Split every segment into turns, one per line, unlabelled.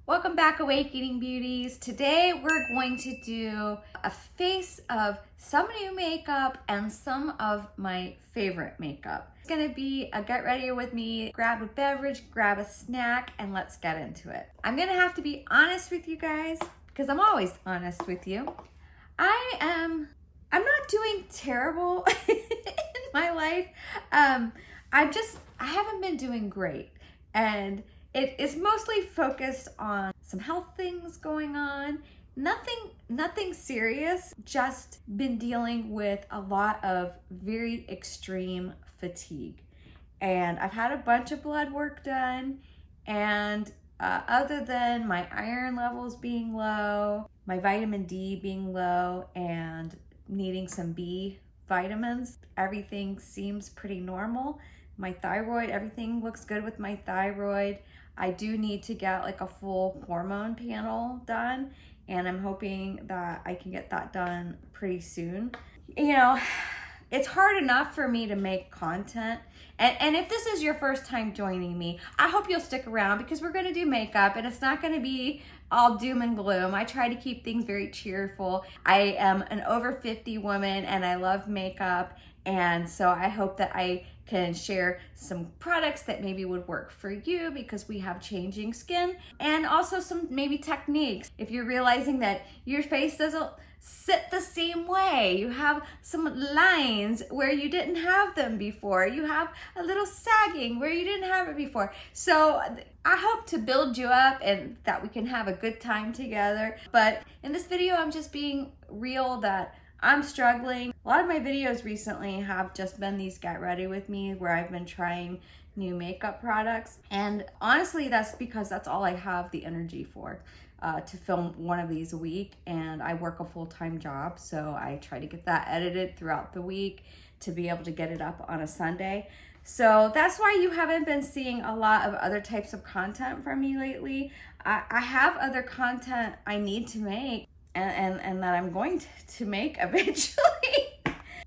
Welcome back, Awakening Beauties. Today we're going to do a face of some new makeup and some of my favorite makeup. It's gonna be a get ready with me, grab a beverage, grab a snack, and let's get into it. I'm gonna have to be honest with you guys because I'm always honest with you. I'm not doing terrible in my life. I haven't been doing great, and it is mostly focused on some health things going on. Nothing serious, just been dealing with a lot of very extreme fatigue. And I've had a bunch of blood work done, and other than my iron levels being low, my vitamin D being low, and needing some B vitamins, everything seems pretty normal. My thyroid, everything looks good with my thyroid. I do need to get like a full hormone panel done, and I'm hoping that I can get that done pretty soon. You know, it's hard enough for me to make content. And if this is your first time joining me, I hope you'll stick around because we're gonna do makeup and it's not gonna be all doom and gloom. I try to keep things very cheerful. I am an over 50 woman and I love makeup. And so I hope that I can share some products that maybe would work for you because we have changing skin, and also some maybe techniques. If you're realizing that your face doesn't sit the same way, you have some lines where you didn't have them before, you have a little sagging where you didn't have it before. So I hope to build you up and that we can have a good time together. But in this video, I'm just being real that I'm struggling. A lot of my videos recently have just been these get ready with me where I've been trying new makeup products. And honestly, that's because that's all I have the energy for, to film one of these a week. And I work a full-time job, so I try to get that edited throughout the week to be able to get it up on a Sunday. So that's why you haven't been seeing a lot of other types of content from me lately. I have other content I need to make, and that I'm going to make eventually.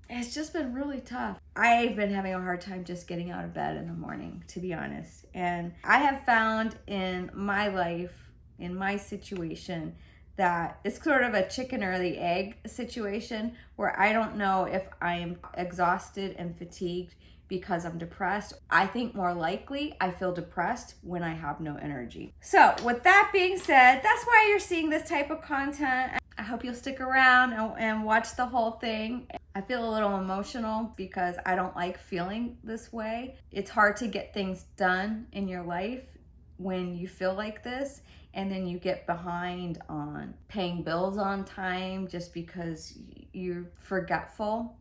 It's just been really tough. I've been having a hard time just getting out of bed in the morning, to be honest. And I have found in my life, in my situation, that it's sort of a chicken or the egg situation where I don't know if I'm exhausted and fatigued because I'm depressed. I think more likely I feel depressed when I have no energy. So with that being said, that's why you're seeing this type of content. I hope you'll stick around and watch the whole thing. I feel a little emotional because I don't like feeling this way. It's hard to get things done in your life when you feel like this, and then you get behind on paying bills on time just because you're forgetful.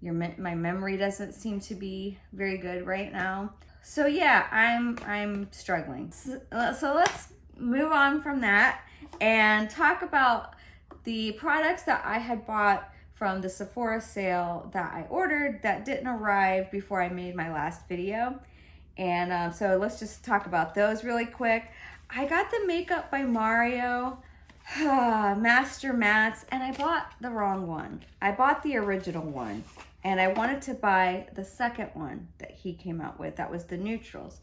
My memory doesn't seem to be very good right now. So yeah, I'm struggling. So let's move on from that and talk about the products that I had bought from the Sephora sale that I ordered that didn't arrive before I made my last video. And so let's just talk about those really quick. I got the Makeup by Mario Master Mattes, and I bought the wrong one. I bought the original one, and I wanted to buy the second one that he came out with. That was the neutrals.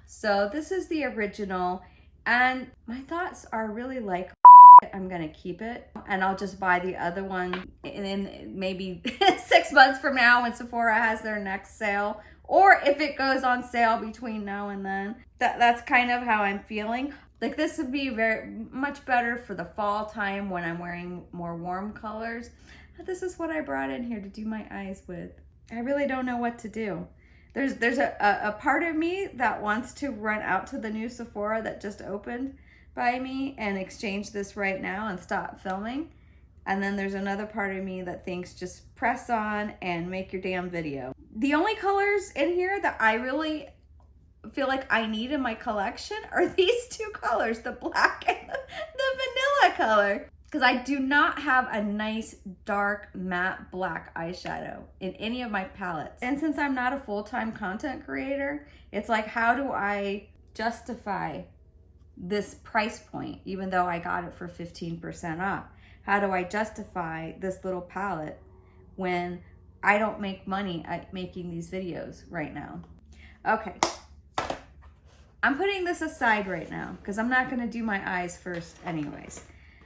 So this is the original, and my thoughts are really like, I'm gonna keep it, and I'll just buy the other one in maybe 6 months from now when Sephora has their next sale, or if it goes on sale between now and then. That's kind of how I'm feeling. Like, this would be very much better for the fall time when I'm wearing more warm colors. But this is what I brought in here to do my eyes with. I really don't know what to do. There's a part of me that wants to run out to the new Sephora that just opened by me and exchange this right now and stop filming. And then there's another part of me that thinks just press on and make your damn video. The only colors in here that I really feel like I need in my collection are these two colors, the black and the vanilla color. Because I do not have a nice dark matte black eyeshadow in any of my palettes. And since I'm not a full-time content creator, it's like, how do I justify this price point, even though I got it for 15% off? How do I justify this little palette when I don't make money at making these videos right now? Okay, I'm putting this aside right now because I'm not gonna do my eyes first anyways.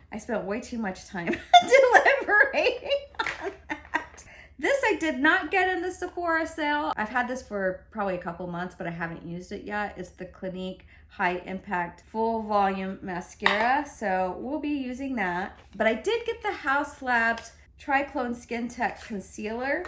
I spent way too much time deliberating on that. This I did not get in the Sephora sale. I've had this for probably a couple months, but I haven't used it yet. It's the Clinique High Impact Full Volume Mascara, so we'll be using that. But I did get the House Labs Triclone Skin Tech Concealer,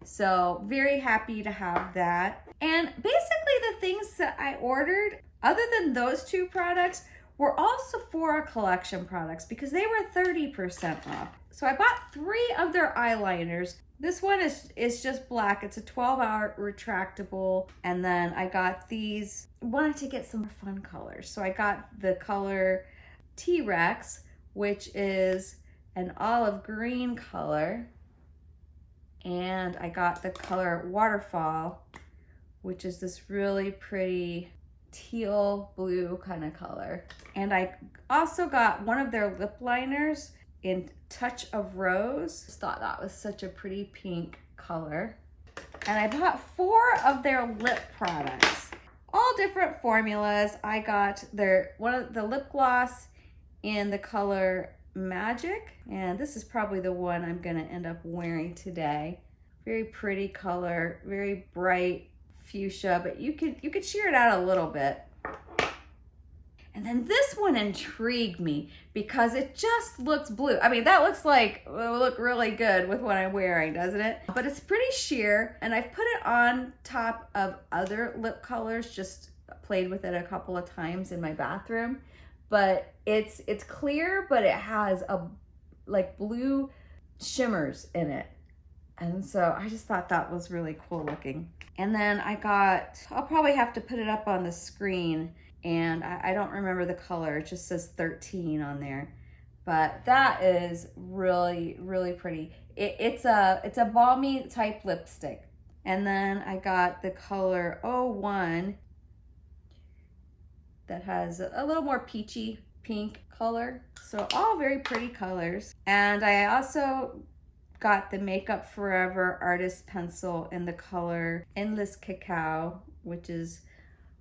so very happy to have that. And basically the things that I ordered, other than those two products, were all Sephora collection products because they were 30% off. So I bought 3 of their eyeliners. This one is just black. It's a 12-hour retractable. And then I got these, wanted to get some fun colors. So I got the color T-Rex, which is an olive green color. And I got the color Waterfall, which is this really pretty teal blue kind of color. And I also got one of their lip liners in Touch of Rose. Just thought that was such a pretty pink color. And I bought 4 of their lip products, all different formulas. I got one of the lip gloss in the color Magic, and this is probably the one I'm gonna end up wearing today. Very pretty color, very bright fuchsia, but you could sheer it out a little bit. And then this one intrigued me because it just looks blue. I mean, that looks like, it'll look really good with what I'm wearing, doesn't it? But it's pretty sheer, and I've put it on top of other lip colors, just played with it a couple of times in my bathroom. But it's clear, but it has like blue shimmers in it. And so I just thought that was really cool looking. And then I'll probably have to put it up on the screen, and I don't remember the color. It just says 13 on there. But that is really, really pretty. It's a balmy type lipstick. And then I got the color 01 that has a little more peachy pink color. So all very pretty colors. And I also got the Makeup Forever Artist Pencil in the color Endless Cacao, which is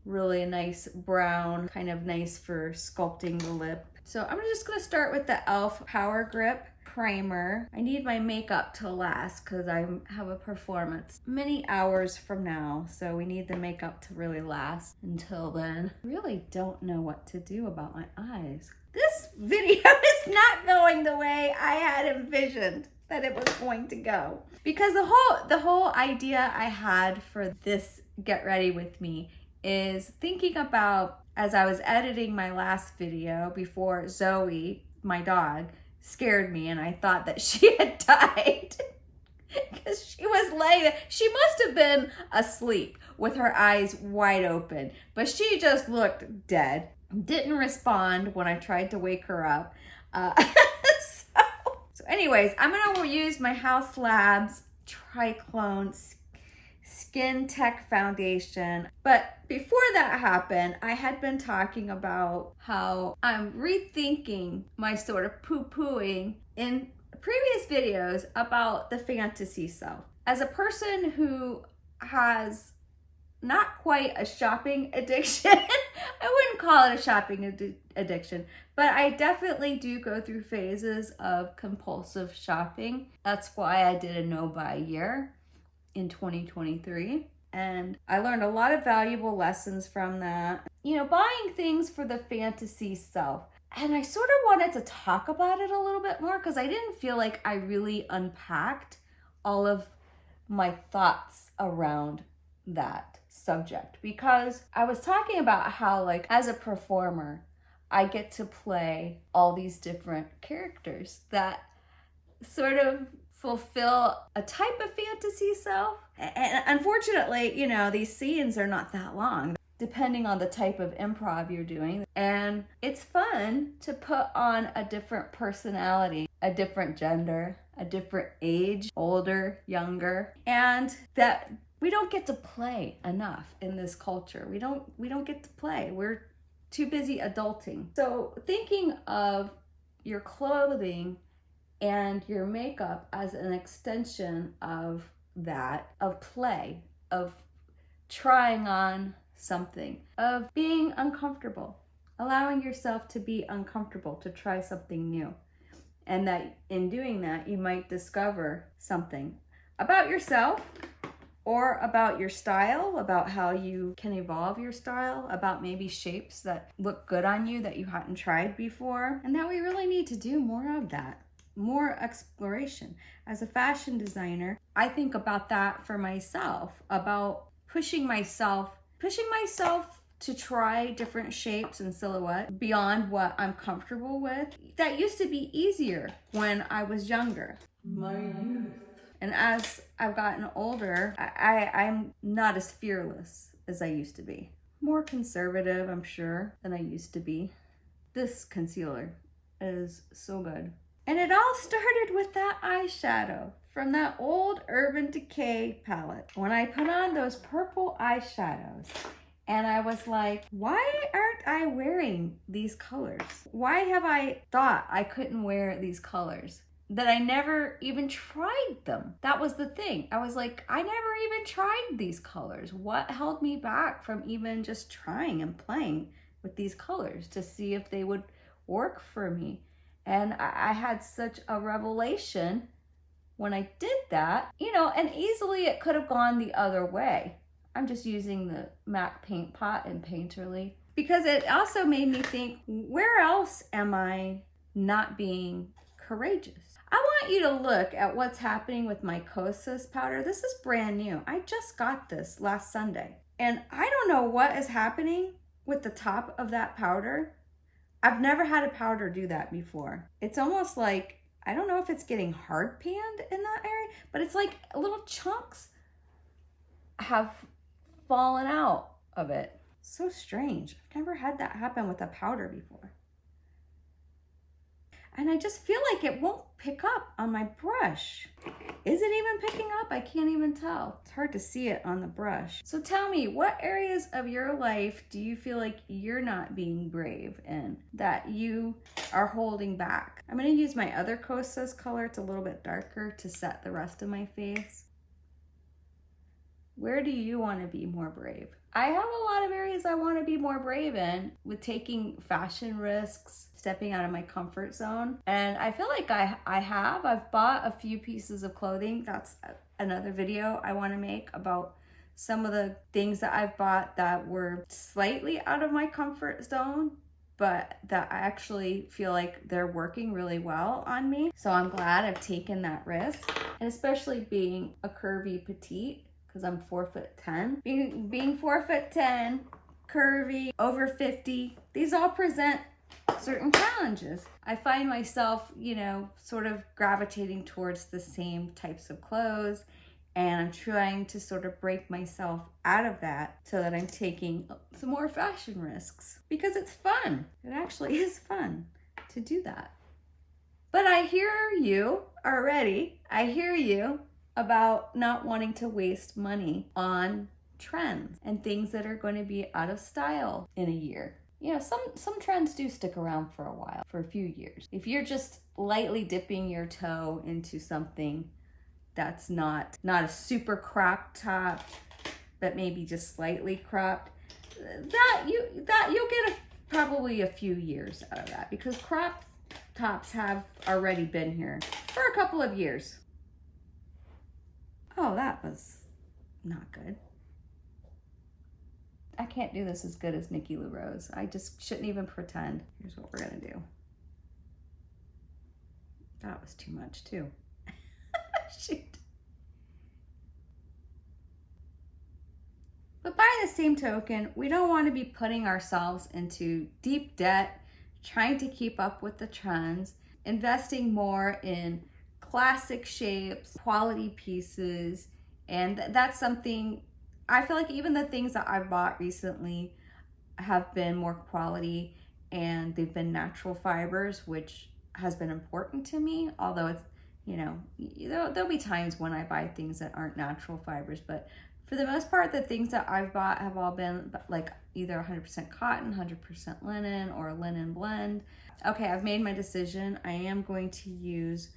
really a nice brown, kind of nice for sculpting the lip. So I'm just gonna start with the e.l.f. Power Grip Primer. I need my makeup to last because I have a performance many hours from now, so we need the makeup to really last until then. I really don't know what to do about my eyes. This video is not going the way I had envisioned that it was going to go, because the whole idea I had for this Get Ready With Me is thinking about, as I was editing my last video before Zoe, my dog, scared me and I thought that she had died because she was laying there. She must have been asleep with her eyes wide open, but she just looked dead. Didn't respond when I tried to wake her up. So anyways, I'm gonna use my House Labs Triclone Skin Tech Foundation. But before that happened, I had been talking about how I'm rethinking my sort of poo-pooing in previous videos about the fantasy self. As a person who has not quite a shopping addiction, I wouldn't call it a shopping addiction, but I definitely do go through phases of compulsive shopping. That's why I did a no-buy year in 2023. And I learned a lot of valuable lessons from that. You know, buying things for the fantasy self. And I sort of wanted to talk about it a little bit more because I didn't feel like I really unpacked all of my thoughts around that subject, because I was talking about how, like, as a performer, I get to play all these different characters that sort of fulfill a type of fantasy self. And unfortunately, you know, these scenes are not that long, depending on the type of improv you're doing. And it's fun to put on a different personality, a different gender, a different age, older, younger, and that we don't get to play enough in this culture. We don't get to play. We're too busy adulting. So thinking of your clothing and your makeup as an extension of that, of play, of trying on something, of being uncomfortable, allowing yourself to be uncomfortable, to try something new. And that in doing that, you might discover something about yourself or about your style, about how you can evolve your style, about maybe shapes that look good on you that you hadn't tried before. And that we really need to do more of that, more exploration. As a fashion designer, I think about that for myself, about pushing myself to try different shapes and silhouette beyond what I'm comfortable with. That used to be easier when I was younger. My youth. And as I've gotten older, I'm not as fearless as I used to be. More conservative, I'm sure, than I used to be. This concealer is so good. And it all started with that eyeshadow from that old Urban Decay palette. When I put on those purple eyeshadows, and I was like, why aren't I wearing these colors? Why have I thought I couldn't wear these colors? That I never even tried them. That was the thing. I was like, I never even tried these colors. What held me back from even just trying and playing with these colors to see if they would work for me? And I had such a revelation when I did that, and easily it could have gone the other way. I'm just using the MAC paint pot and Painterly because it also made me think, where else am I not being courageous? I want you to look at what's happening with my Kosas powder. This is brand new. I just got this last Sunday. And I don't know what is happening with the top of that powder. I've never had a powder do that before. It's almost like, I don't know if it's getting hard panned in that area, but it's like little chunks have fallen out of it. So strange. I've never had that happen with a powder before. And I just feel like it won't pick up on my brush. Is it even picking up? I can't even tell. It's hard to see it on the brush. So tell me, what areas of your life do you feel like you're not being brave in, that you are holding back? I'm gonna use my other Kosas color. It's a little bit darker to set the rest of my face. Where do you want to be more brave? I have a lot of areas I want to be more brave in, with taking fashion risks, stepping out of my comfort zone. And I feel like I've bought a few pieces of clothing. That's another video I want to make about some of the things that I've bought that were slightly out of my comfort zone, but that I actually feel like they're working really well on me. So I'm glad I've taken that risk. And especially being a curvy petite, because I'm 4'10". Being 4'10", curvy, over 50, these all present certain challenges. I find myself, sort of gravitating towards the same types of clothes, and I'm trying to sort of break myself out of that so that I'm taking some more fashion risks, because it's fun. It actually is fun to do that. But I hear you already. I hear you about not wanting to waste money on trends and things that are going to be out of style in a year. Some trends do stick around for a while, for a few years. If you're just lightly dipping your toe into something that's not a super cropped top, but maybe just slightly cropped, you'll get probably a few years out of that, because crop tops have already been here for a couple of years. Oh, that was not good. I can't do this as good as Nikki LaRose. I just shouldn't even pretend. Here's what we're gonna do. That was too much too. Shoot. But by the same token, we don't want to be putting ourselves into deep debt, trying to keep up with the trends, investing more in classic shapes, quality pieces, and that's something I feel like even the things that I've bought recently have been more quality, and they've been natural fibers, which has been important to me. Although it's, there'll be times when I buy things that aren't natural fibers, but for the most part, the things that I've bought have all been like either 100% cotton, 100% linen, or a linen blend. Okay, I've made my decision. I am going to use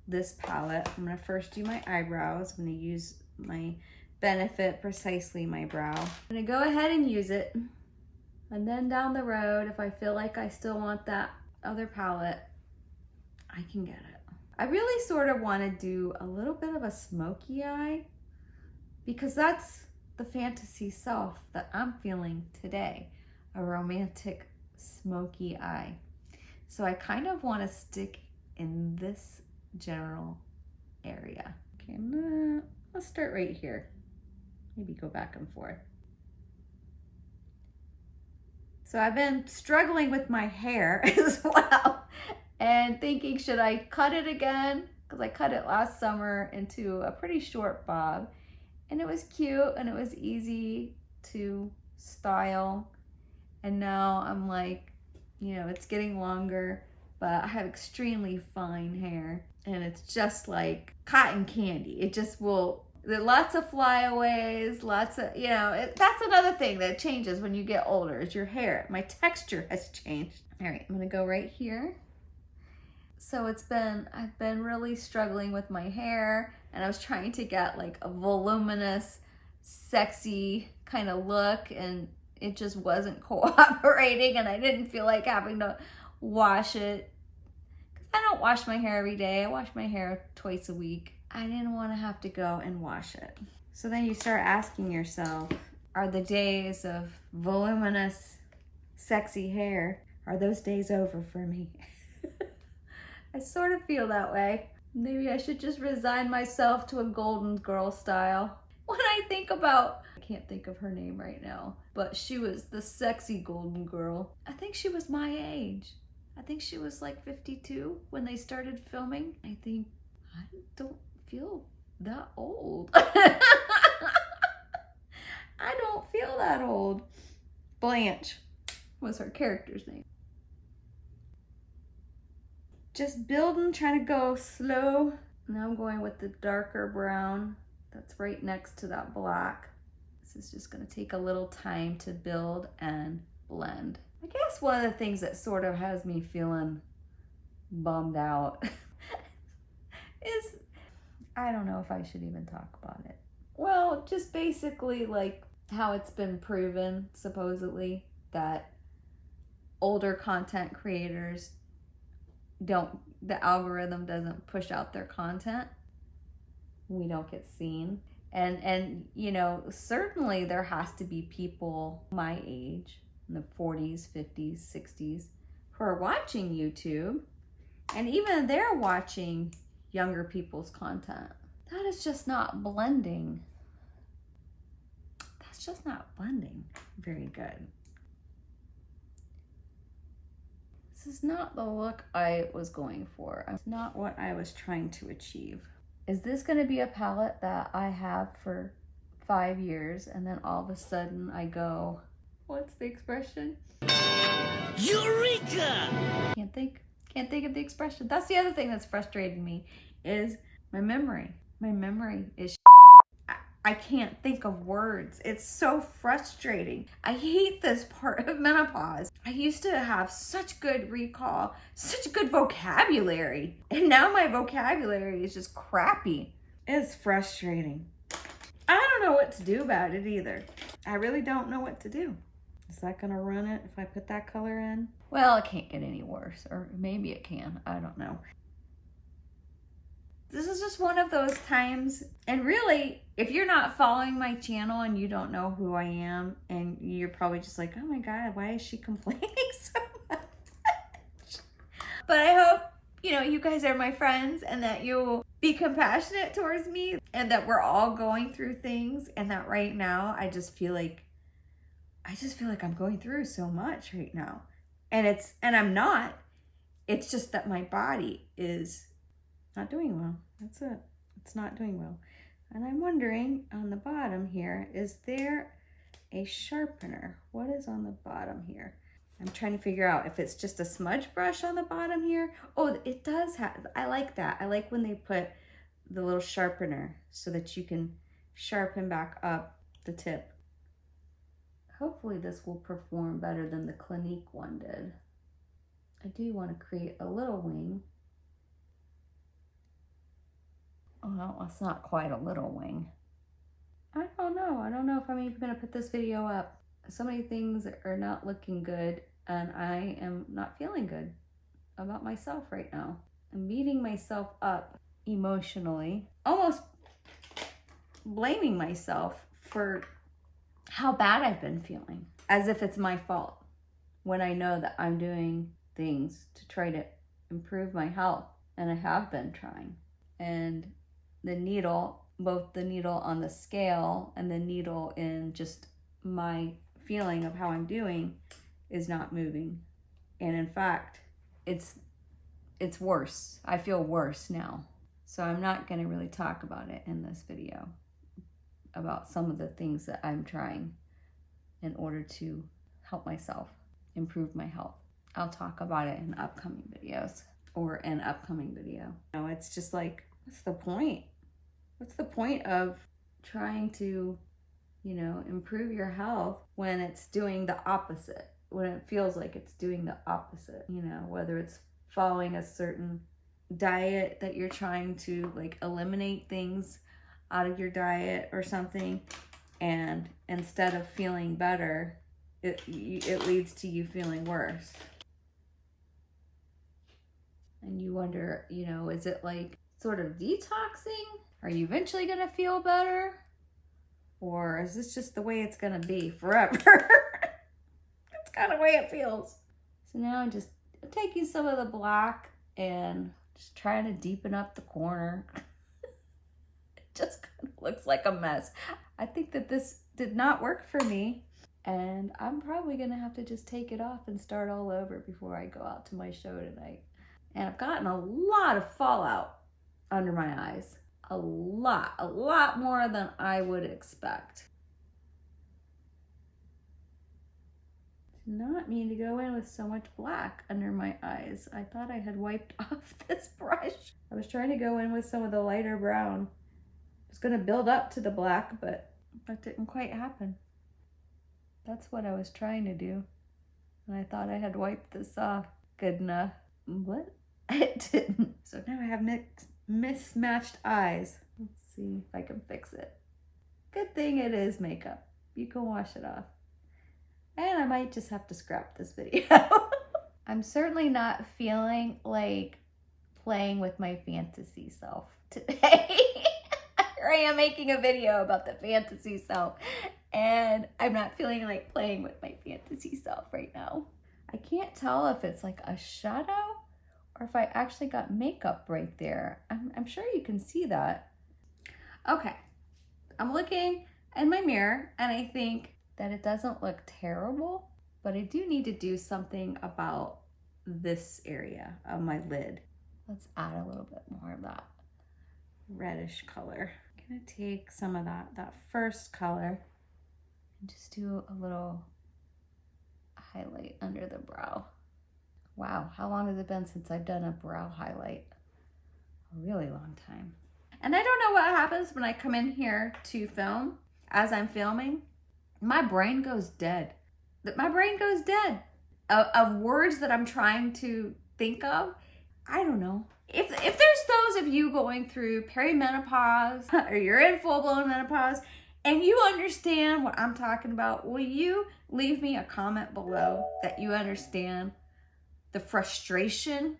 this palette. I'm gonna first do my eyebrows. I'm gonna use my benefit precisely my brow. I'm gonna go ahead and use it. And then down the road, if I feel like I still want that other palette, I can get it. I really sort of want to do a little bit of a smoky eye because that's the fantasy self that I'm feeling today, a romantic smoky eye. So I kind of want to stick in this general area. Okay, let's start right here. Maybe go back and forth. So I've been struggling with my hair as well and thinking, should I cut it again? Because I cut it last summer into a pretty short bob and it was cute and it was easy to style. And now I'm like, you know, it's getting longer, but I have extremely fine hair and it's just like cotton candy. It just will, there are lots of flyaways, lots of, you know, that's another thing that changes when you get older is your hair. My texture has changed. All right, I'm gonna go right here. So I've been really struggling with my hair and I was trying to get like a voluminous, sexy kind of look and it just wasn't cooperating and I didn't feel like having to wash it. I don't wash my hair every day. I wash my hair twice a week. I didn't want to have to go and wash it. So then you start asking yourself, are the days of voluminous, sexy hair, are those days over for me? I sort of feel that way. Maybe I should just resign myself to a golden girl style. When I think about, I can't think of her name right now, but she was the sexy golden girl. I think she was my age. I think she was like 52 when they started filming. I think, I don't feel that old. I don't feel that old. Blanche was her character's name. Just building, trying to go slow. Now I'm going with the darker brown that's right next to that black. This is just gonna take a little time to build and blend. I guess one of the things that sort of has me feeling bummed out is, I don't know if I should even talk about it. Well, just basically like how it's been proven, supposedly, that older content creators the algorithm doesn't push out their content. We don't get seen. And you know, certainly there has to be people my age, in the 40s, 50s, 60s, who are watching YouTube, and even they're watching younger people's content. That is just not blending. That's just not blending very good. This is not the look I was going for. It's not what I was trying to achieve. Is this gonna be a palette that I have for 5 years and then all of a sudden I go, what's the expression? Eureka! Can't think of the expression. That's the other thing that's frustrating me is my memory. My memory is I can't think of words. It's so frustrating. I hate this part of menopause. I used to have such good recall, such good vocabulary, and now my vocabulary is just crappy. It's frustrating. I don't know what to do about it either. I really don't know what to do. Is that gonna run it if I put that color in? Well, it can't get any worse, or maybe it can, I don't know. This is just one of those times, and really, if you're not following my channel and you don't know who I am, and you're probably just like, oh my God, why is she complaining so much? But I hope, you know, you guys are my friends and that you'll be compassionate towards me and that we're all going through things, and that right now, I just feel like I'm going through so much right now. And I'm not. It's just that my body is not doing well. That's it. It's not doing well. And I'm wondering on the bottom here, is there a sharpener? What is on the bottom here? I'm trying to figure out if it's just a smudge brush on the bottom here. Oh, it does have, I like that. I like when they put the little sharpener so that you can sharpen back up the tip. Hopefully this will perform better than the Clinique one did. I do want to create a little wing. Well, it's not quite a little wing. I don't know. I don't know if I'm even gonna put this video up. So many things are not looking good, and I am not feeling good about myself right now. I'm beating myself up emotionally, almost blaming myself for how bad I've been feeling, as if it's my fault, when I know that I'm doing things to try to improve my health, and I have been trying. And the needle, both the needle on the scale and the needle in just my feeling of how I'm doing, is not moving. And in fact, it's worse. I feel worse now. So I'm not going to really talk about it in this video, about some of the things that I'm trying in order to help myself improve my health. I'll talk about it in upcoming videos, or an upcoming video. You know, it's just like, what's the point? What's the point of trying to, you know, improve your health when it's doing the opposite? When it feels like it's doing the opposite, you know, whether it's following a certain diet that you're trying to like eliminate things out of your diet or something, and instead of feeling better, it leads to you feeling worse. And you wonder, you know, is it like sort of detoxing? Are you eventually gonna feel better? Or is this just the way it's gonna be forever? It's kind of the way it feels. So now I'm just taking some of the black and just trying to deepen up the corner. It just kind of looks like a mess. I think that this did not work for me, and I'm probably gonna have to just take it off and start all over before I go out to my show tonight. And I've gotten a lot of fallout under my eyes. A lot more than I would expect. Did not mean to go in with so much black under my eyes. I thought I had wiped off this brush. I was trying to go in with some of the lighter brown. I was gonna build up to the black, but that didn't quite happen. That's what I was trying to do. And I thought I had wiped this off good enough. What? It didn't. So now I have mismatched eyes. Let's see if I can fix it. Good thing it is makeup. You can wash it off. And I might just have to scrap this video. I'm certainly not feeling like playing with my fantasy self today. Here I am making a video about the fantasy self, and I'm not feeling like playing with my fantasy self right now. I can't tell if it's like a shadow or if I actually got makeup right there. I'm sure you can see that. Okay, I'm looking in my mirror and I think that it doesn't look terrible, but I do need to do something about this area of my lid. Let's add a little bit more of that reddish color. I'm gonna take some of that first color and just do a little highlight under the brow. Wow, how long has it been since I've done a brow highlight? A really long time. And I don't know what happens when I come in here to film. As I'm filming, my brain goes dead. My brain goes dead of words that I'm trying to think of. I don't know. If there's those of you going through perimenopause or you're in full-blown menopause and you understand what I'm talking about, will you leave me a comment below that you understand the frustration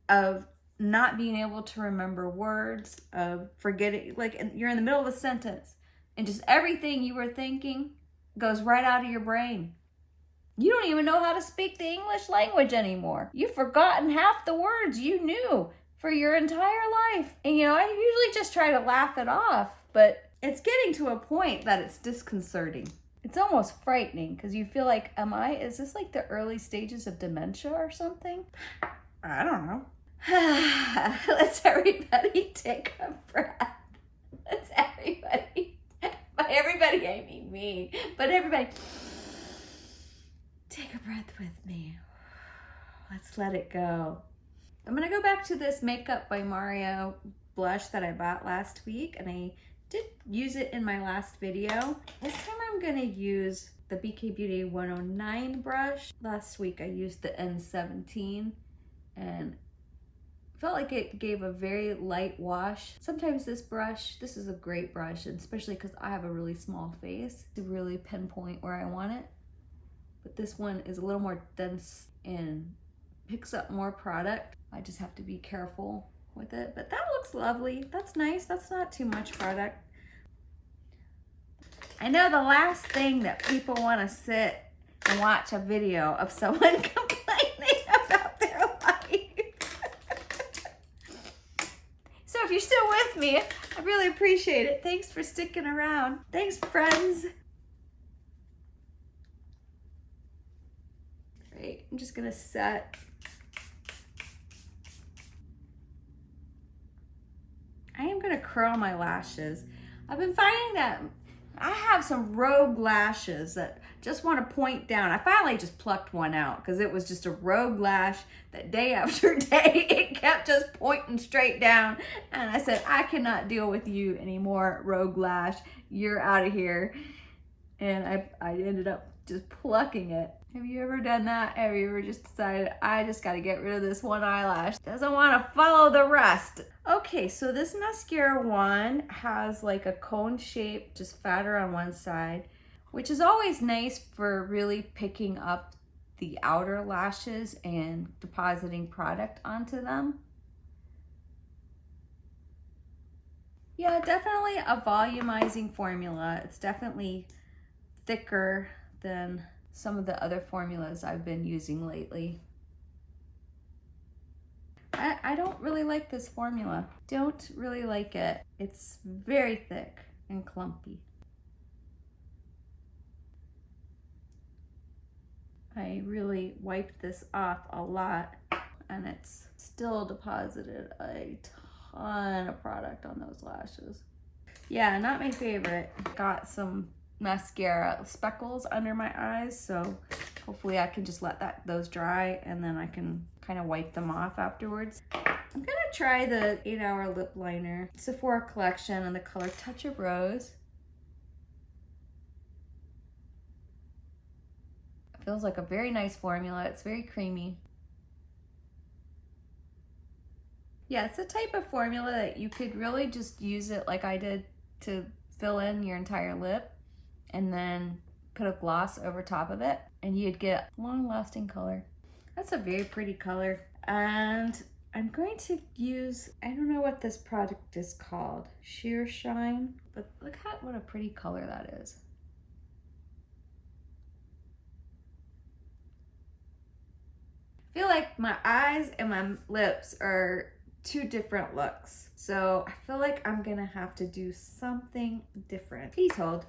of not being able to remember words, of forgetting, like you're in the middle of a sentence and just everything you were thinking goes right out of your brain. You don't even know how to speak the English language anymore. You've forgotten half the words you knew for your entire life. And you know, I usually just try to laugh it off, but it's getting to a point that it's disconcerting. It's almost frightening because you feel like, is this like the early stages of dementia or something? I don't know. Let's everybody take a breath. Let's everybody, by everybody I mean me, but everybody take a breath with me. Let's let it go. I'm gonna go back to this Makeup by Mario blush that I bought last week, and I did use it in my last video. This time I'm gonna use the BK Beauty 109 brush. Last week I used the N17, and felt like it gave a very light wash. Sometimes this is a great brush, and especially because I have a really small face to really pinpoint where I want it. But this one is a little more dense and picks up more product. I just have to be careful with it, but that looks lovely. That's nice. That's not too much product. I know the last thing that people want to sit and watch a video of someone complaining about their life. So if you're still with me, I really appreciate it. Thanks for sticking around. Thanks, friends. Great. I'm just gonna set. I am gonna curl my lashes. I've been finding that I have some rogue lashes that just want to point down. I finally just plucked one out because it was just a rogue lash that day after day, it kept just pointing straight down. And I said, I cannot deal with you anymore, rogue lash. You're out of here. And I ended up just plucking it. Have you ever done that? Have you ever just decided, I just got to get rid of this one eyelash? Doesn't want to follow the rest. Okay, so this mascara one has like a cone shape, just fatter on one side, which is always nice for really picking up the outer lashes and depositing product onto them. Yeah, definitely a volumizing formula. It's definitely thicker than some of the other formulas I've been using lately. I don't really like this formula. Don't really like it. It's very thick and clumpy. I really wiped this off a lot and it's still deposited a ton of product on those lashes. Yeah, not my favorite. Got some mascara speckles under my eyes, so hopefully I can just let those dry and then I can kind of wipe them off afterwards. I'm gonna try the 8 Hour lip liner, Sephora collection in the color Touch of Rose. It feels like a very nice formula. It's very creamy. Yeah, it's a type of formula that you could really just use it like I did to fill in your entire lip and then put a gloss over top of it and you'd get long-lasting color. That's a very pretty color. And I'm going to use, I don't know what this product is called, Sheer Shine, but look at what a pretty color that is. I feel like my eyes and my lips are two different looks. So I feel like I'm gonna have to do something different. Please hold.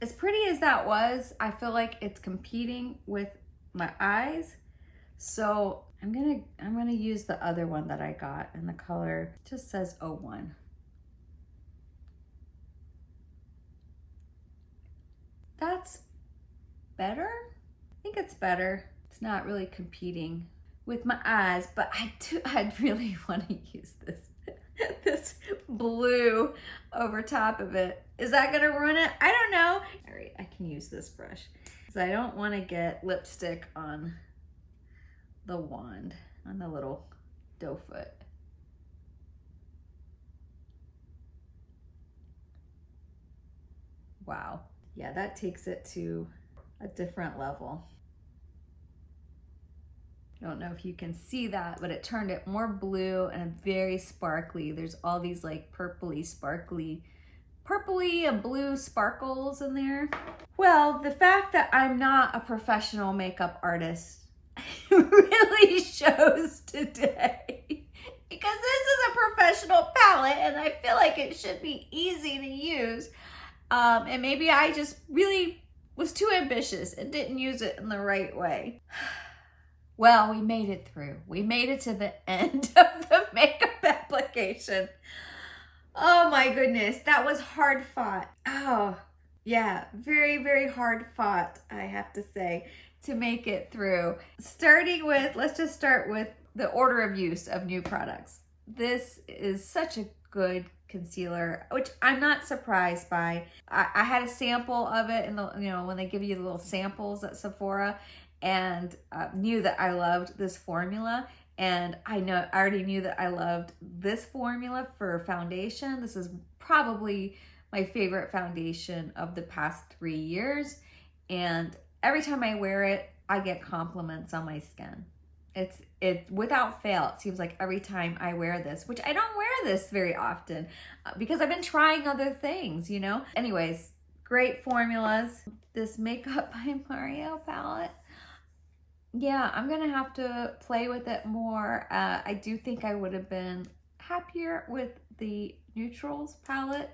As pretty as that was, I feel like it's competing with my eyes. So I'm gonna use the other one that I got in the color, it just says 01. That's better? I think it's better. It's not really competing with my eyes, but I'd really want to use this blue over top of it. Is that gonna ruin it? I don't know. All right, I can use this brush because I don't want to get lipstick on the wand, on the little doe foot. Wow. Yeah, that takes it to a different level. I don't know if you can see that, but it turned it more blue and very sparkly. There's all these like purpley and blue sparkles in there. Well, the fact that I'm not a professional makeup artist really shows today. Because this is a professional palette and I feel like it should be easy to use. And maybe I just really was too ambitious and didn't use it in the right way. Well, we made it through. We made it to the end of the makeup application. Oh my goodness, that was hard fought. Oh, yeah, very, very hard fought, I have to say, to make it through. Starting with, let's just start with the order of use of new products. This is such a good concealer, which I'm not surprised by. I had a sample of it in the, when they give you the little samples at Sephora, and knew that I loved this formula. And I already knew that I loved this formula for foundation. This is probably my favorite foundation of the past 3 years. And every time I wear it, I get compliments on my skin. It without fail, it seems like every time I wear this, which I don't wear this very often because I've been trying other things, you know? Anyways, great formulas. This Makeup by Mario palette. Yeah, I'm gonna have to play with it more. I do think I would have been happier with the Neutrals palette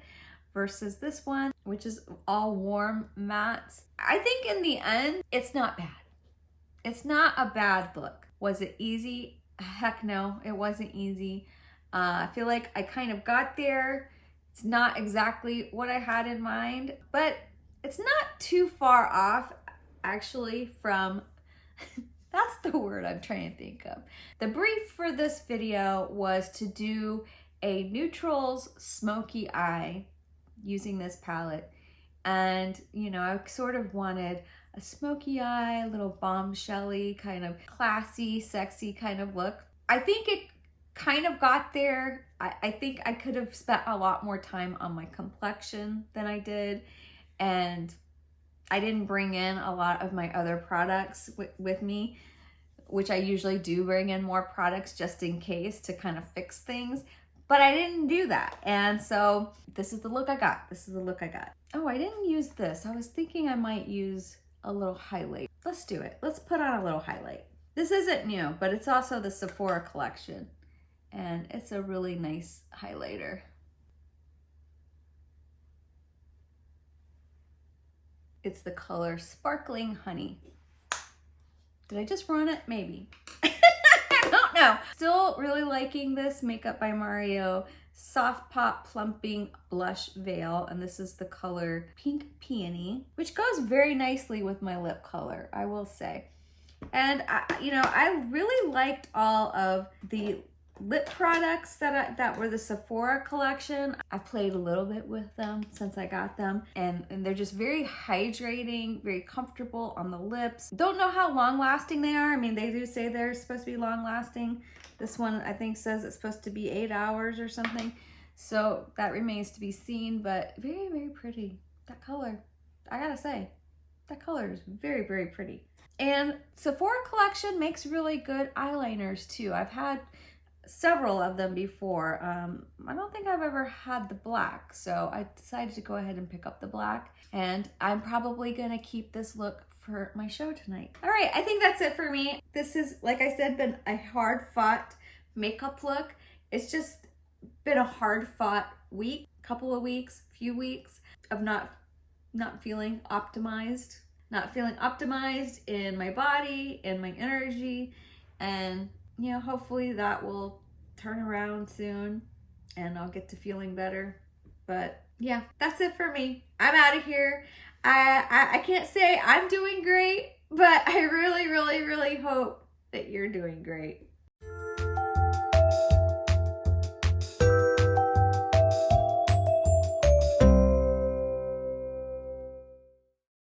versus this one, which is all warm mattes. I think in the end, it's not bad. It's not a bad look. Was it easy? Heck no, it wasn't easy. I feel like I kind of got there. It's not exactly what I had in mind, but it's not too far off actually from, that's the word I'm trying to think of. The brief for this video was to do a Neutrals smoky eye using this palette. And, you know, I sort of wanted a smoky eye, a little bombshelly, kind of classy, sexy kind of look. I think it kind of got there. I think I could have spent a lot more time on my complexion than I did. And I didn't bring in a lot of my other products with me, which I usually do bring in more products just in case to kind of fix things. But I didn't do that. And so this is the look I got. This is the look I got. Oh, I didn't use this. I was thinking I might use a little highlight. Let's do it. Let's put on a little highlight. This isn't new, but it's also the Sephora collection. And it's a really nice highlighter. It's the color Sparkling Honey. Did I just run it? Maybe. I don't know. Still really liking this Makeup by Mario Soft Pop Plumping Blush Veil, and this is the color Pink Peony, which goes very nicely with my lip color, I will say. And I really liked all of the lip products that were the Sephora collection. I've played a little bit with them since I got them, and they're just very hydrating, very comfortable on the lips. Don't know how long lasting they are. I mean, they do say they're supposed to be long lasting. This one I think says it's supposed to be 8 hours or something. So that remains to be seen, but very, very pretty. That color, I gotta say, that color is very, very pretty. And Sephora collection makes really good eyeliners too. I've had several of them before. I don't think I've ever had the black, so I decided to go ahead and pick up the black, and I'm probably gonna keep this look for my show tonight. All right, I think that's it for me. This is, like I said, been a hard-fought makeup look. It's just been a hard-fought week, couple of weeks, few weeks of not feeling optimized, in my body, in my energy, and you know, hopefully that will turn around soon and I'll get to feeling better. But yeah, that's it for me. I'm out of here. I can't say I'm doing great, but I really, really, really hope that you're doing great.